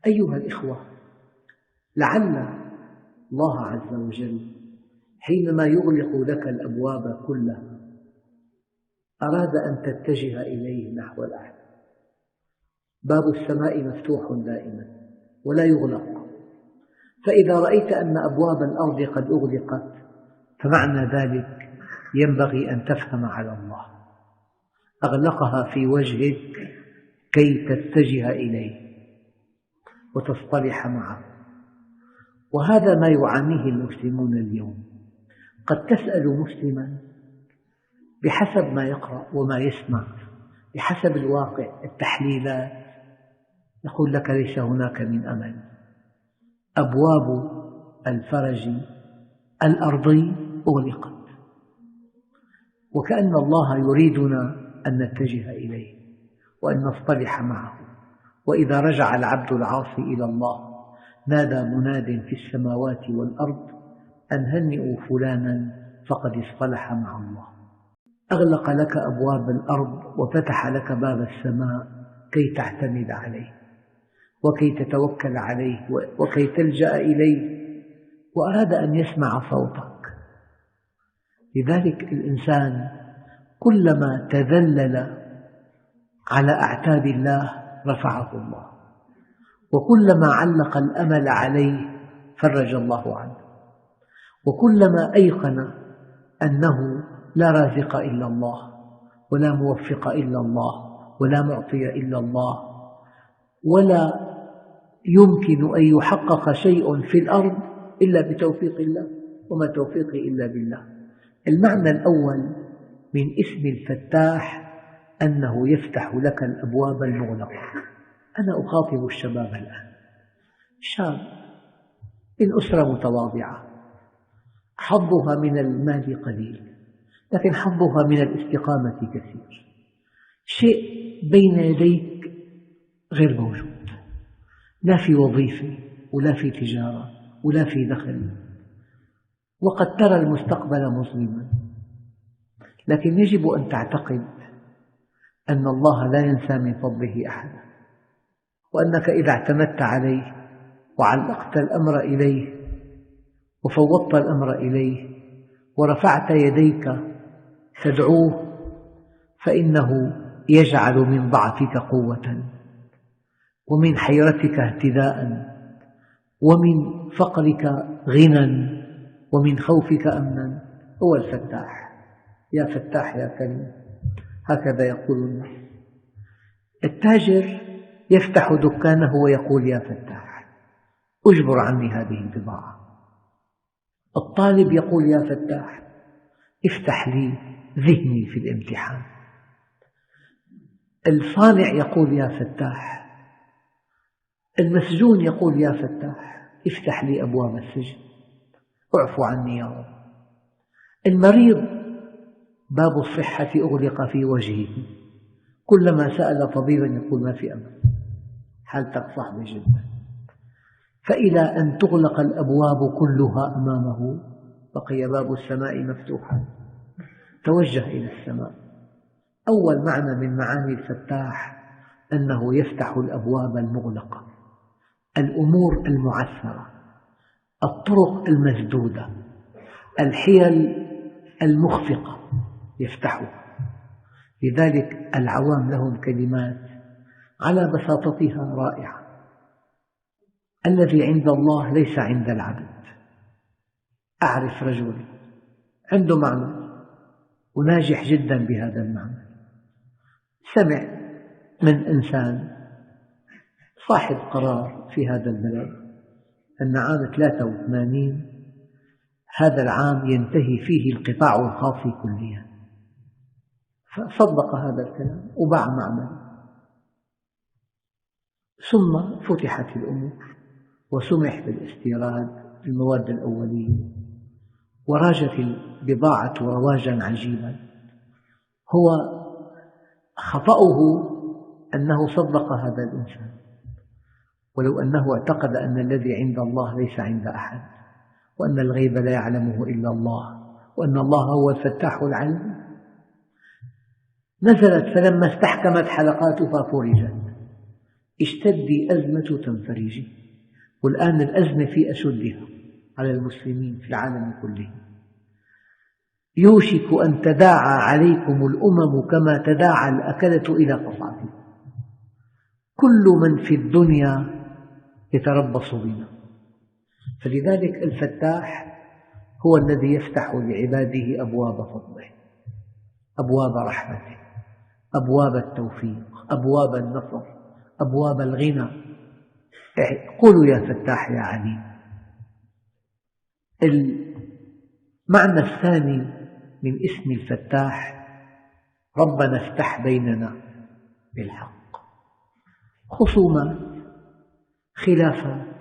أيها الإخوة، لعل الله عز وجل حينما يغلق لك الأبواب كلها أراد أن تتجه إليه نحو الأعلى. باب السماء مفتوح دائما ولا يغلق، فإذا رأيت أن أبواب الأرض قد أغلقت فمعنى ذلك ينبغي أن تفهم على الله أغلقها في وجهك كي تتجه إليه وتصطلح معه. وهذا ما يعانيه المسلمون اليوم. قد تسأل مسلما بحسب ما يقرأ وما يسمع، بحسب الواقع، التحليلات، يقول لك ليس هناك من أمل. أبواب الفرج الأرضي أغلقت، وكأن الله يريدنا أن نتجه إليه وأن نصطلح معه. وإذا رجع العبد العاصي إلى الله نادى مناد في السماوات والأرض أن هنئوا فلانا فقد اصطلح مع الله. أغلق لك أبواب الأرض وفتح لك باب السماء كي تعتمد عليه وكي تتوكل عليه وكي تلجأ إليه، وأراد أن يسمع صوتك. لذلك الإنسان كلما تذلل على أعتاب الله رفعه الله، وكلما علق الأمل عليه فرج الله عنه، وكلما أيقن أنه لا رازق إلا الله ولا موفق إلا الله ولا معطي إلا الله، ولا يمكن أن يحقق شيء في الأرض إلا بتوفيق الله، وما توفيقي إلا بالله. المعنى الأول من اسم الفتاح أنه يفتح لك الأبواب المغلقة. أنا أخاطب الشباب الآن، شاب من أسرة متواضعة حظها من المال قليل لكن حظها من الاستقامة كثير، شيء بين يديك غير موجود، لا في وظيفة ولا في تجارة ولا في دخل، وقد ترى المستقبل مظلما، لكن يجب أن تعتقد أن الله لا ينسى من فضله أحدا، وأنك إذا اعتمدت عليه وعلقت الأمر إليه وفوضت الأمر إليه ورفعت يديك تدعوه فإنه يجعل من ضعفك قوة ومن حيرتك اهتداء ومن فقرك غنى ومن خوفك أمنا. هو الفتاح. يا فتاح يا كريم، هكذا يقول الناس. التاجر يفتح دكانه ويقول يا فتاح أجبر عني هذه البضاعة. الطالب يقول يا فتاح افتح لي ذهني في الامتحان. الصانع يقول يا فتاح، المسجون يقول يا فتاح افتح لي أبواب السجن، اعفو عني يا رب. المريض باب الصحة أغلق في وجهه، كلما سأل طبيبا يقول ما في أمل، حالتك صعبة جدا. فإلى أن تغلق الأبواب كلها أمامه بقي باب السماء مفتوحا، توجه إلى السماء. أول معنى من معاني الفتاح أنه يفتح الأبواب المغلقة، الأمور المعثرة، الطرق المسدودة، الحيل المخفقة يفتحها. لذلك العوام لهم كلمات على بساطتها رائعة: الذي عند الله ليس عند العبد. أعرف رجل عنده معنى وناجح جدا بهذا المعنى، سمع من إنسان صاحب قرار في هذا البلد أن عام 83 هذا العام ينتهي فيه القطاع الخاص كليا، فصدق هذا الكلام وباع معمل. ثم فتحت الأمور وسمح بالاستيراد المواد الأولية وراجت البضاعة رواجا عجيبا. هو خطأه أنه صدق هذا الإنسان، ولو أنه اعتقد أن الذي عند الله ليس عند أحد، وأن الغيب لا يعلمه إلا الله، وأن الله هو الفتاح العليم. نزلت فلما استحكمت حلقاتها فرجت. اشتدي أزمة تنفرجي. والآن الأزمة في أشدها على المسلمين في العالم كله. يوشك أن تداعى عليكم الأمم كما تداعى الأكلة إلى قصعتها. كل من في الدنيا يتربص بنا. فلذلك الفتاح هو الذي يفتح لعباده أبواب فضله، أبواب رحمته، أبواب التوفيق، أبواب النصر، أبواب الغنى. قولوا يا فتاح يا عليم. المعنى الثاني من اسم الفتاح: ربنا افتح بيننا بالحق. خصومات، خلافات،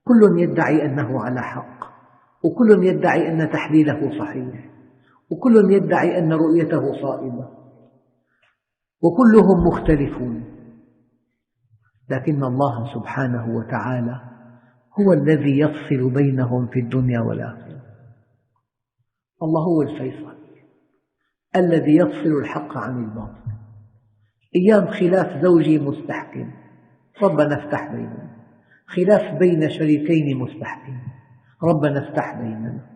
كل يدعي أنه على حق، وكل يدعي أن تحليله صحيح، وكل يدعي أن رؤيته صائبة، وكلهم مختلفون، لكن الله سبحانه وتعالى هو الذي يفصل بينهم في الدنيا والآخرة. الله هو الفيصل الذي يفصل الحق عن الباطل. أيام خلاف زوجي مستحكم، ربنا افتح بيننا. خلاف بين شريكين مستحكم، ربنا افتح بيننا.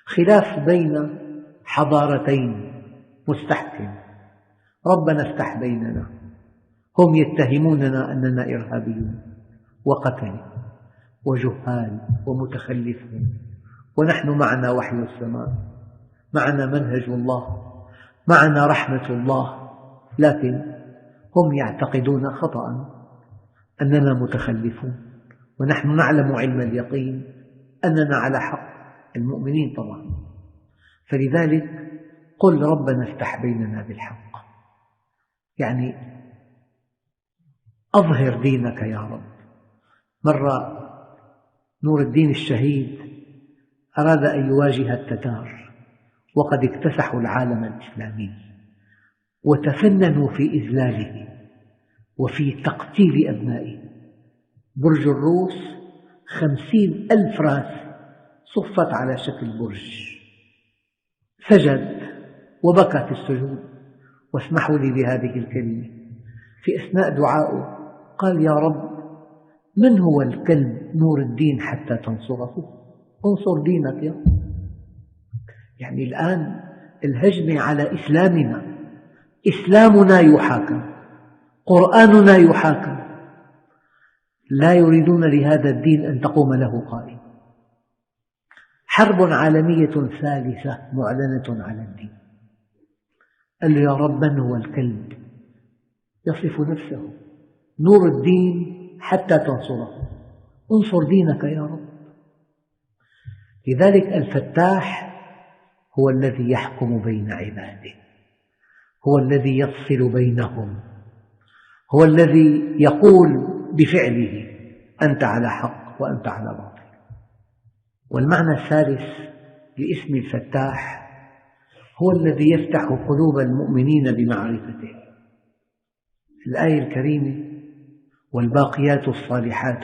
خلاف بين حضارتين مستحكم، ربنا افتح بيننا. هم يتهموننا أننا إرهابيون وقتلة وجهال ومتخلفون، ونحن معنا وحي السماء، معنا منهج الله، معنا رحمة الله، لكن هم يعتقدون خطأ أننا متخلفون، ونحن نعلم علم اليقين أننا على حق، المؤمنين طبعا. فلذلك قل ربنا افتح بيننا بالحق، يعني أظهر دينك يا رب. مرة نور الدين الشهيد أراد أن يواجه التتار، وقد اكتسحوا العالم الإسلامي وتفننوا في إذلاله وفي تقتيل أبنائه. برج الروس 50,000 رأس صفت على شكل برج، سجد وبكى في السجود. واسمحوا لي بهذه الكلمة، في أثناء دعائه قال: يا رب، من هو الكلب نور الدين حتى تنصره؟ انصر دينك يا رب. يعني الآن الهجمة على إسلامنا، إسلامنا يحاكم، قرآننا يحاكم، لا يريدون لهذا الدين أن تقوم له قائمة. حرب عالمية ثالثة معلنة على الدين. قال له: يا رب، من هو الكلب؟ يصف نفسه نور الدين حتى تنصره، انصر دينك يا رب. لذلك الفتاح هو الذي يحكم بين عباده، هو الذي يفصل بينهم، هو الذي يقول بفعله: أنت على حق وأنت على باطل. والمعنى الثالث لاسم الفتاح: هو الذي يفتح قلوب المؤمنين بمعرفته. الآية الكريمة: والباقيات الصالحات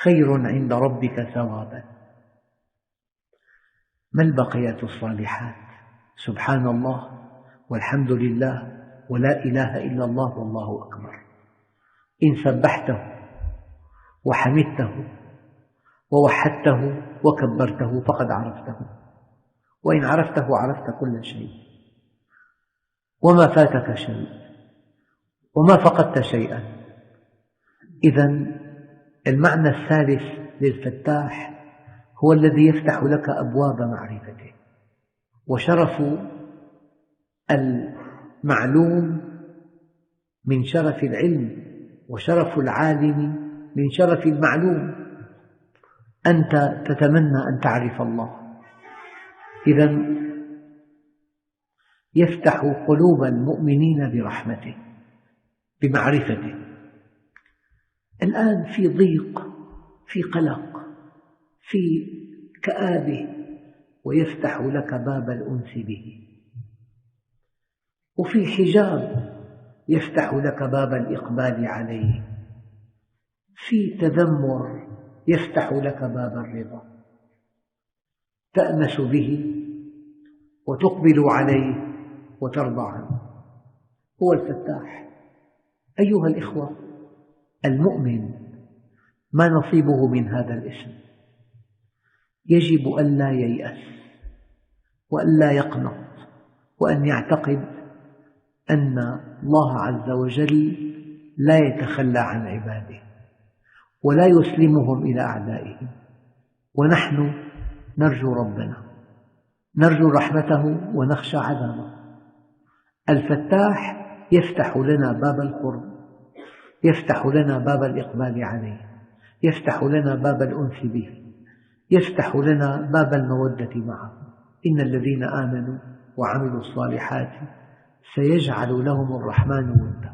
خير عند ربك ثوابا. ما الباقيات الصالحات؟ سبحان الله والحمد لله ولا إله إلا الله والله أكبر. إن سبحته وحمدته ووحدته وكبرته فقد عرفته، وإن عرفته عرفت كل شيء، وما فاتك شيء وما فقدت شيئا. إذن المعنى الثالث للفتاح: هو الذي يفتح لك أبواب معرفته. وشرف المعلوم من شرف العلم، وشرف العالم من شرف المعلوم. أنت تتمنى أن تعرف الله، إذن يفتح قلوب المؤمنين برحمته بمعرفته. الآن في ضيق، في قلق، في كآبة، ويفتح لك باب الأنس به. وفي حجاب، يفتح لك باب الإقبال عليه. في تذمر، يفتح لك باب الرضا. تأنس به وتقبل عليه وترضى عنه. هو الفتاح. أيها الإخوة، المؤمن ما نصيبه من هذا الاسم؟ يجب ألا ييأس وألا يقنط، وأن يعتقد أن الله عز وجل لا يتخلى عن عباده ولا يسلمهم إلى أعدائهم، ونحن نرجو ربنا، نرجو رحمته ونخشى عذابه. الفتاح يفتح لنا باب القرب، يفتح لنا باب الإقبال عليه، يفتح لنا باب الأنس به، يفتح لنا باب المودة معه. إن الذين آمنوا وعملوا الصالحات سيجعل لهم الرحمن ودا.